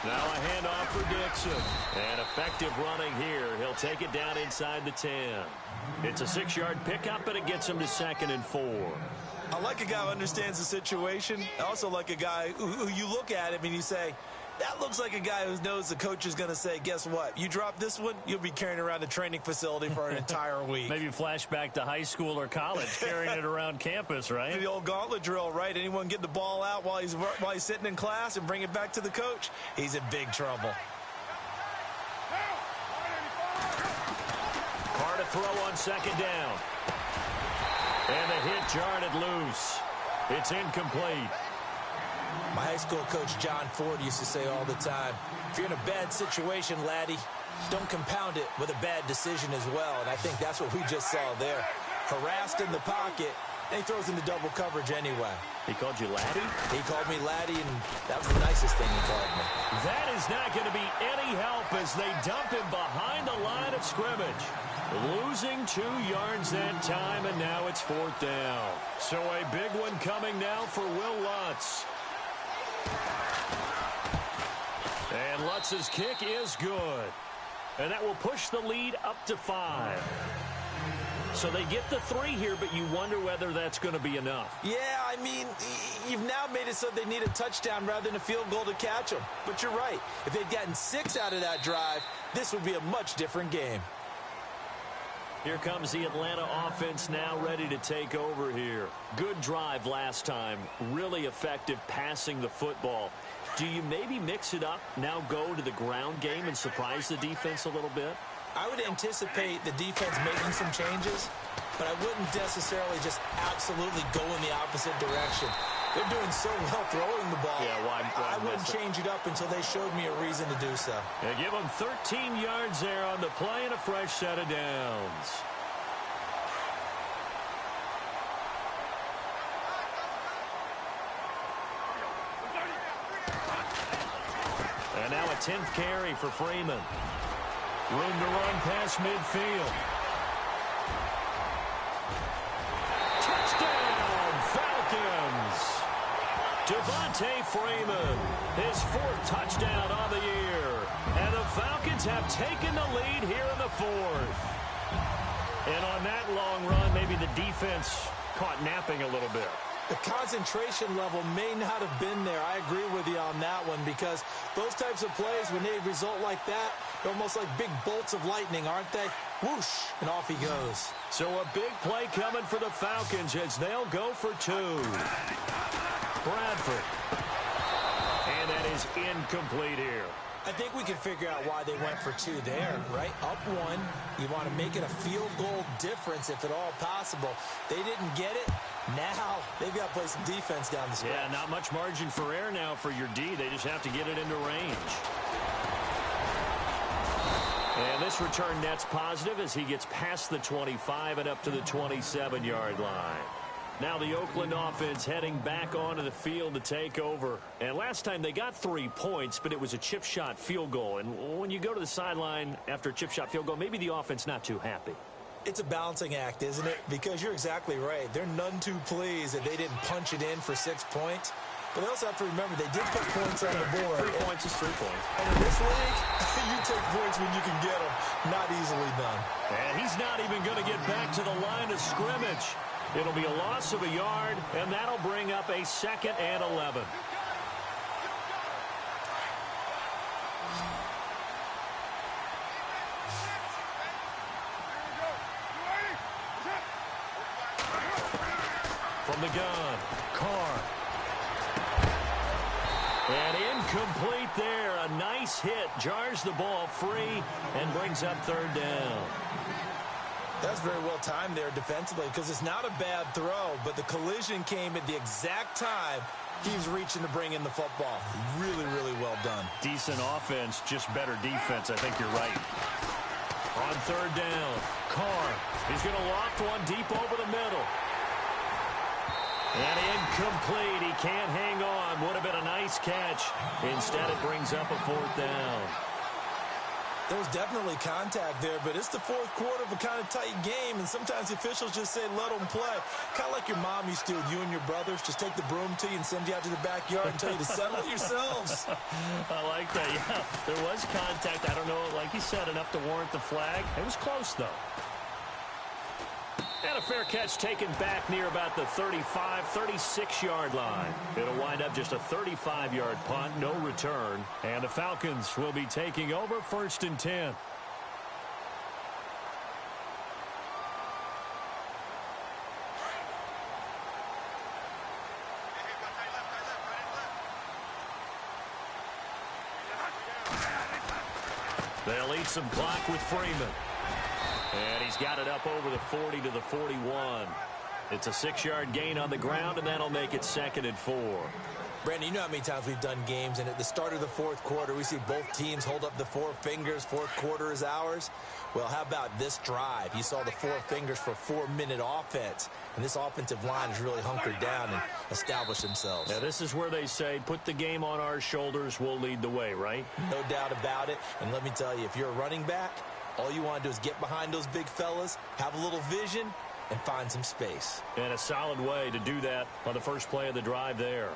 Now a handoff for Dixon. And effective running here. He'll take it down inside the 10. It's a 6-yard pickup, and it gets him to 2nd and 4. I like a guy who understands the situation. I also like a guy who you look at him and you say, that looks like a guy who knows the coach is going to say, guess what? You drop this one, you'll be carrying around the training facility for an entire week. Maybe flashback to high school or college, carrying it around campus, right? The old gauntlet drill, right? Anyone get the ball out while he's sitting in class and bring it back to the coach, he's in big trouble. Hard to throw on 2nd down. And the hit jarred it loose. It's incomplete. My high school coach, John Ford, used to say all the time, if you're in a bad situation, laddie, don't compound it with a bad decision as well. And I think that's what we just saw there. Harassed in the pocket, and he throws into double coverage anyway. He called you laddie? He called me laddie, and that was the nicest thing he called me. That is not going to be any help as they dump him behind the line of scrimmage. Losing 2 yards that time, and now it's 4th down. So a big one coming now for Will Lutz. And Lutz's kick is good. And that will push the lead up to 5. So they get the 3 here, but you wonder whether that's going to be enough. Yeah, I mean, you've now made it so they need a touchdown rather than a field goal to catch them. But you're right. If they'd gotten 6 out of that drive, this would be a much different game. Here comes the Atlanta offense now ready to take over here. Good drive last time. Really effective passing the football. Do you maybe mix it up, now go to the ground game and surprise the defense a little bit? I would anticipate the defense making some changes, but I wouldn't necessarily just absolutely go in the opposite direction. They're doing so well throwing the ball. Yeah, why I wouldn't change it up until they showed me a reason to do so. They give them 13 yards there on the play and a fresh set of downs. And now a 10th carry for Freeman. Room to run past midfield. Touchdown, Falcons! Devontae Freeman, his 4th touchdown on the year. And the Falcons have taken the lead here in the 4th. And on that long run, maybe the defense caught napping a little bit. The concentration level may not have been there. I agree with you on that one because those types of plays, when they result like that, they're almost like big bolts of lightning, aren't they? Whoosh, and off he goes. So a big play coming for the Falcons as they'll go for 2. Bradford. And that is incomplete here. I think we can figure out why they went for 2 there, right? Up 1. You want to make it a field goal difference if at all possible. They didn't get it. Now they've got to play some defense down the stretch. Yeah, not much margin for error now for your D. They just have to get it into range. And this return net's positive as he gets past the 25 and up to the 27-yard line. Now the Oakland offense heading back onto the field to take over. And last time they got 3 points, but it was a chip shot field goal. And when you go to the sideline after a chip shot field goal, maybe the offense not too happy. It's a balancing act, isn't it? Because you're exactly right. They're none too pleased that they didn't punch it in for 6 points. But they also have to remember they did put points on the board. 3 points is 3 points. And in this league, you take points when you can get them. Not easily done. And he's not even going to get back to the line of scrimmage. It'll be a loss of a yard, and that'll bring up a 2nd and 11. From the gun, Carr. And incomplete there. A nice hit. Jars the ball free and brings up 3rd down. That's very well timed there defensively because it's not a bad throw, but the collision came at the exact time he was reaching to bring in the football. Really, really well done. Decent offense, just better defense. I think you're right. On 3rd down, Carr. He's going to loft one deep over the middle. And incomplete. He can't hang on. Would have been a nice catch. Instead, it brings up a 4th down. There was definitely contact there, but it's the fourth quarter of a kind of tight game, and sometimes the officials just say, let them play. Kind of like your mom used to with you and your brothers. Just take the broom to you and send you out to the backyard and tell you to settle it yourselves. I like that, yeah. There was contact. I don't know, like you said, enough to warrant the flag. It was close, though. And a fair catch taken back near about the 35, 36-yard line. It'll wind up just a 35-yard punt, no return. And the Falcons will be taking over 1st and 10. They'll eat some clock with Freeman. And he's got it up over the 40 to the 41. It's a 6-yard gain on the ground, and that'll make it 2nd and 4. Brandon, you know how many times we've done games, and at the start of the fourth quarter, we see both teams hold up the four fingers, fourth quarter is ours. Well, how about this drive? You saw the four fingers for 4-minute offense, and this offensive line has really hunkered down and established themselves. Now, this is where they say, put the game on our shoulders, we'll lead the way, right? No doubt about it, and let me tell you, if you're a running back, all you want to do is get behind those big fellas, have a little vision, and find some space. And a solid way to do that on the first play of the drive there.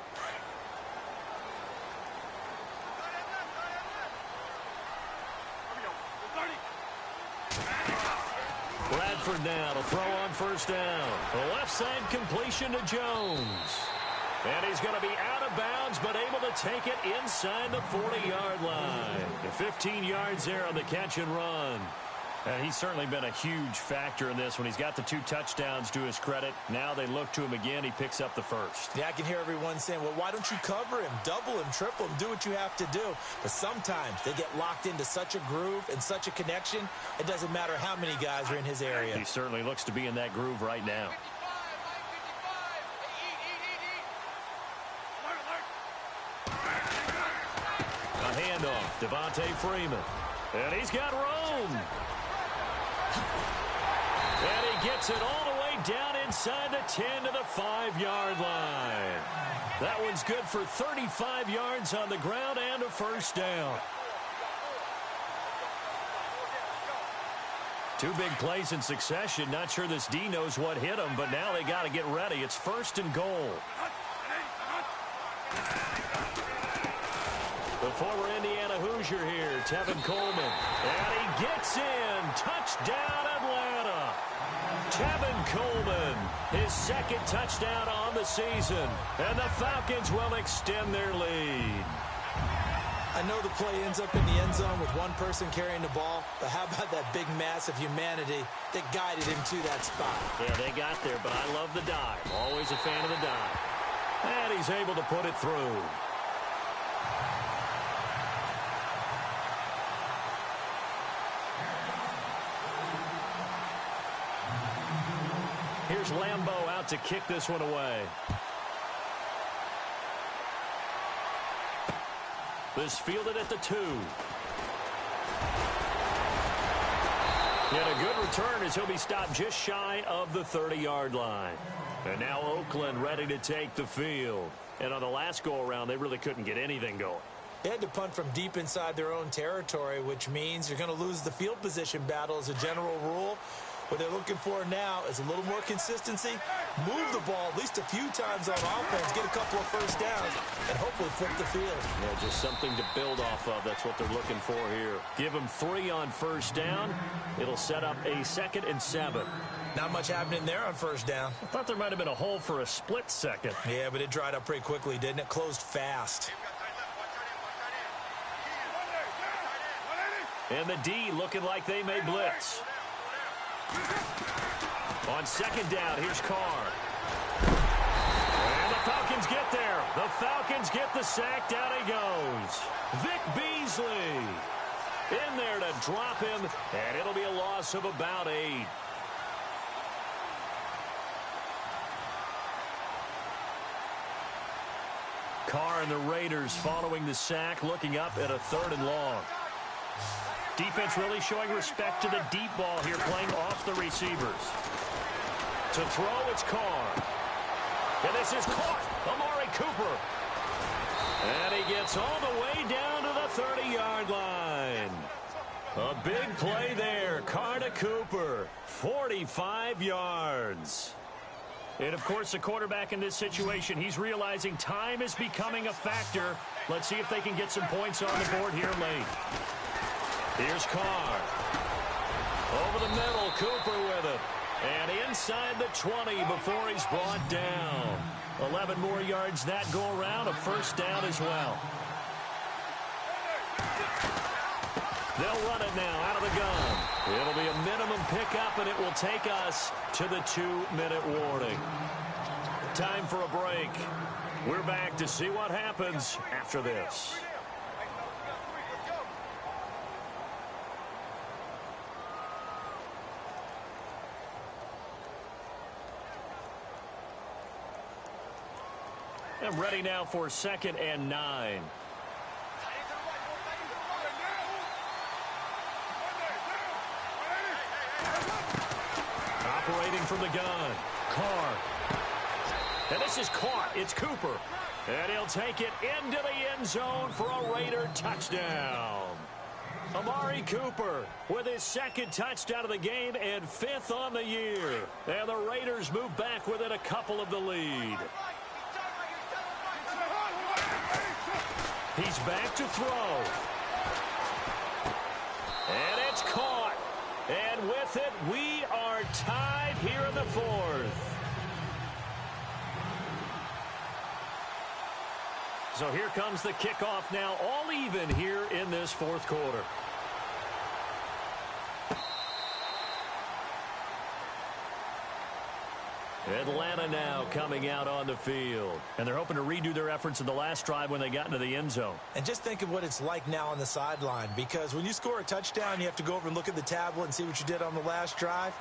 Bradford now to throw on 1st down. A left side completion to Jones. And he's going to be out of bounds, but able to take it inside the 40-yard line. And 15 yards there on the catch and run. And he's certainly been a huge factor in this when he's got the 2 touchdowns to his credit. Now they look to him again. He picks up the first. Yeah, I can hear everyone saying, well, why don't you cover him, double him, triple him, do what you have to do. But sometimes they get locked into such a groove and such a connection, it doesn't matter how many guys are in his area. He certainly looks to be in that groove right now. A handoff, Devontae Freeman. And he's got room. And he gets it all the way down inside the 10 to the 5-yard line. That one's good for 35 yards on the ground and a 1st down. 2 big plays in succession. Not sure this D knows what hit him, but now they got to get ready. It's 1st and goal. The former Indiana Hoosier here, Tevin Coleman. And he gets in. Touchdown, Atlanta. Tevin Coleman, his 2nd touchdown on the season. And the Falcons will extend their lead. I know the play ends up in the end zone with one person carrying the ball, but how about that big mass of humanity that guided him to that spot? Yeah, they got there, but I love the dive. Always a fan of the dive. And he's able to put it through. Here's Lambeau out to kick this one away. This fielded at the 2. And a good return as he'll be stopped just shy of the 30-yard line. And now Oakland ready to take the field. And on the last go-around, they really couldn't get anything going. They had to punt from deep inside their own territory, which means you're going to lose the field position battle as a general rule. What they're looking for now is a little more consistency, move the ball at least a few times on offense, get a couple of 1st downs, and hopefully flip the field. Yeah, just something to build off of. That's what they're looking for here. Give them 3 on 1st down. It'll set up a 2nd and 7. Not much happening there on 1st down. I thought there might have been a hole for a split second. Yeah, but it dried up pretty quickly, didn't it? Closed fast. And the D looking like they may blitz. On 2nd down, here's Carr. And the Falcons get there. The Falcons get the sack. Down he goes. Vic Beasley in there to drop him, and it'll be a loss of about 8. Carr and the Raiders following the sack, looking up at a 3rd and long. Defense really showing respect to the deep ball here, playing off the receivers. To throw, it's Carr. And this is caught. Amari Cooper. And he gets all the way down to the 30-yard line. A big play there. Carter Cooper, 45 yards. And, of course, the quarterback in this situation, he's realizing time is becoming a factor. Let's see if they can get some points on the board here late. Here's Carr. Over the middle, Cooper with it. And inside the 20 before he's brought down. 11 more yards that go around, a first down as well. They'll run it now out of the gun. It'll be a minimum pickup, and it will take us to the 2-minute warning. Time for a break. We're back to see what happens after this. And ready now for 2nd and 9. Operating from the gun, Carr. And this is caught. It's Cooper. And he'll take it into the end zone for a Raider touchdown. Amari Cooper with his 2nd touchdown of the game and 5th on the year. And the Raiders move back within a couple of the lead. He's back to throw. And it's caught. And with it, we are tied here in the 4th. So here comes the kickoff now, all even here in this 4th quarter. Atlanta now coming out on the field. And they're hoping to redo their efforts in the last drive when they got into the end zone. And just think of what it's like now on the sideline, because when you score a touchdown, you have to go over and look at the tablet and see what you did on the last drive.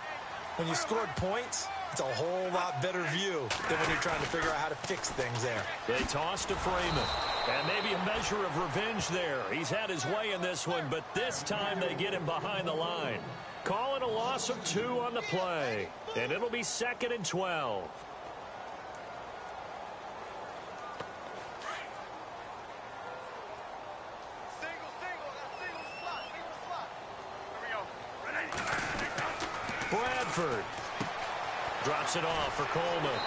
When you scored points, it's a whole lot better view than when you're trying to figure out how to fix things there. They toss to Freeman. And maybe a measure of revenge there. He's had his way in this one, but this time they get him behind the line. Call it a loss of 2 on the play. And it'll be 2nd and 12. Bradford drops it off for Coleman.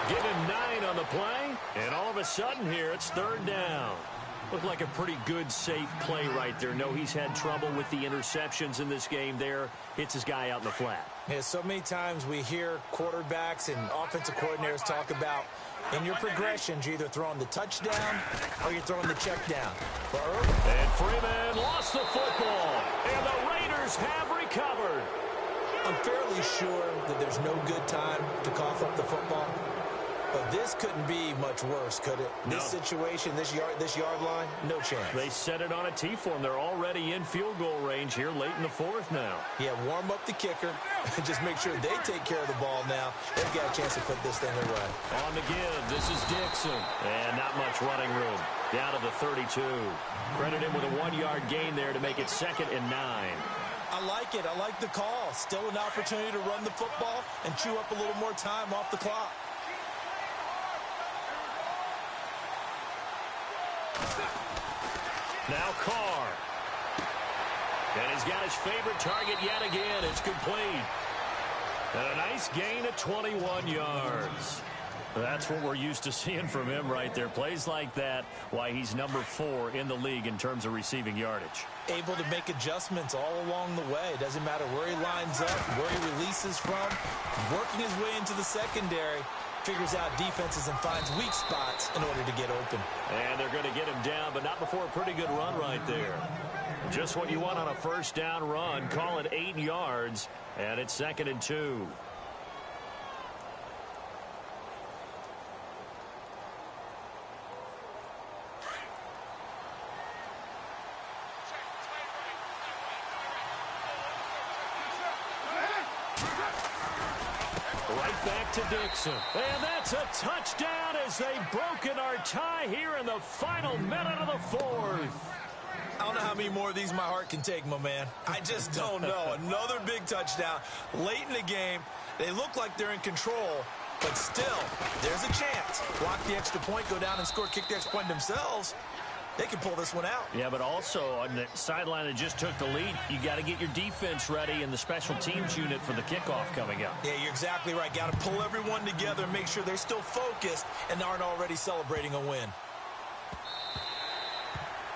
Give him 9 on the play, and all of a sudden here it's 3rd down. Looked like a pretty good, safe play right there. No, he's had trouble with the interceptions in this game there. Hits his guy out in the flat. Yeah, so many times we hear quarterbacks and offensive coordinators talk about in your progressions, you're either throwing the touchdown or you're throwing the check down. And Freeman lost the football, and the Raiders have recovered. I'm fairly sure that there's no good time to cough up the football. But this couldn't be much worse, could it? No. This situation, this yard line, no chance. They set it on a T-form. They're already in field goal range here late in the 4th now. Yeah, warm up the kicker. Just make sure they take care of the ball now. They've got a chance to put this thing away. On the give, this is Dixon. And not much running room. Down to the 32. Credit him with a 1-yard gain there to make it 2nd and 9. I like it. I like the call. Still an opportunity to run the football and chew up a little more time off the clock. Now Carr. And he's got his favorite target yet again. It's complete. And a nice gain of 21 yards. That's what we're used to seeing from him right there. Plays like that, why he's number 4 in the league in terms of receiving yardage. Able to make adjustments all along the way. Doesn't matter where he lines up, where he releases from. Working his way into the secondary. Figures out defenses and finds weak spots in order to get open. And they're going to get him down, but not before a pretty good run right there. Just what you want on a first down run. Call it 8 yards, and it's 2nd and 2. Back to Dixon. And that's a touchdown as they've broken our tie here in the final minute of the 4th. I don't know how many more of these my heart can take, my man. I just don't know. Another big touchdown late in the game. They look like they're in control, but still, there's a chance. Block the extra point, go down and score, kick the extra point themselves. they can pull this one out. Yeah, but also on the sideline that just took the lead, you got to get your defense ready and the special teams unit for the kickoff coming up. Yeah, you're exactly right. Got to pull everyone together and make sure they're still focused and aren't already celebrating a win.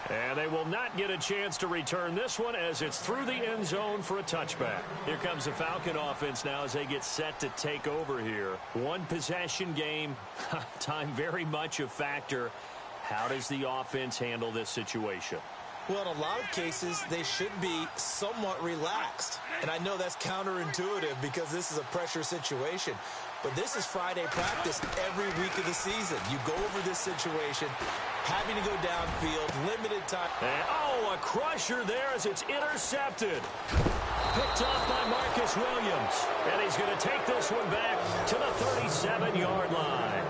And they will not get a chance to return this one as it's through the end zone for a touchback. Here comes the Falcon offense now as they get set to take over here. One possession game, time very much a factor. How does the offense handle this situation? Well, in a lot of cases, they should be somewhat relaxed. And I know that's counterintuitive because this is a pressure situation. But this is Friday practice every week of the season. You go over this situation, having to go downfield, limited time. And, oh, a crusher there as it's intercepted. Picked off by Marcus Williams. And he's going to take this one back to the 37-yard line.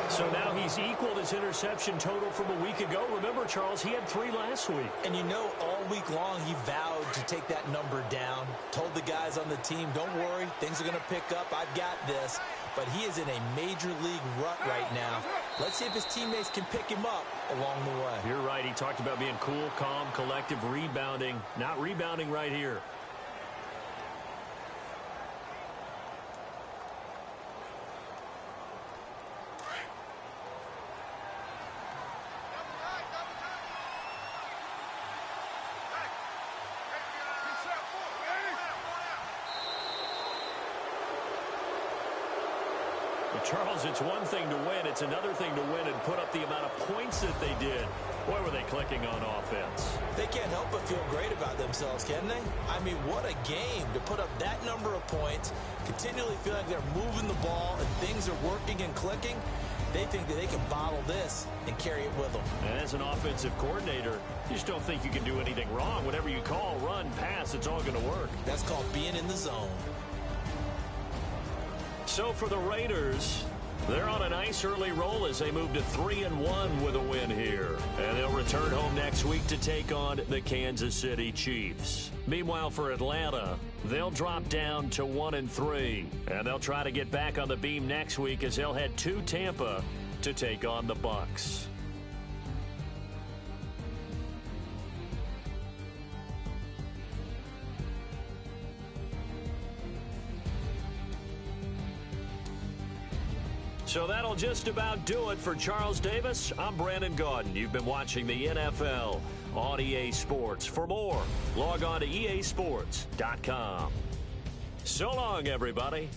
So now he's equaled his interception total from a week ago. Remember, Charles, he had 3 last week. And you know, all week long, he vowed to take that number down. Told the guys on the team, don't worry, things are going to pick up. I've got this. But he is in a major league rut right now. Let's see if his teammates can pick him up along the way. You're right. He talked about being cool, calm, collective, rebounding. Not rebounding right here. Charles, it's one thing to win. It's another thing to win and put up the amount of points that they did. Boy, were they clicking on offense. They can't help but feel great about themselves, can they? I mean, what a game to put up that number of points, continually feel like they're moving the ball and things are working and clicking. They think that they can bottle this and carry it with them. And as an offensive coordinator, you just don't think you can do anything wrong. Whatever you call, run, pass, it's all going to work. That's called being in the zone. So for the Raiders, they're on a nice early roll as they move to 3-1 with a win here. And they'll return home next week to take on the Kansas City Chiefs. Meanwhile, for Atlanta, they'll drop down to 1-3. And they'll try to get back on the beam next week as they'll head to Tampa to take on the Bucs. So that'll just about do it for Charles Davis. I'm Brandon Gaudin. You've been watching the NFL on EA Sports. For more, log on to easports.com. So long, everybody.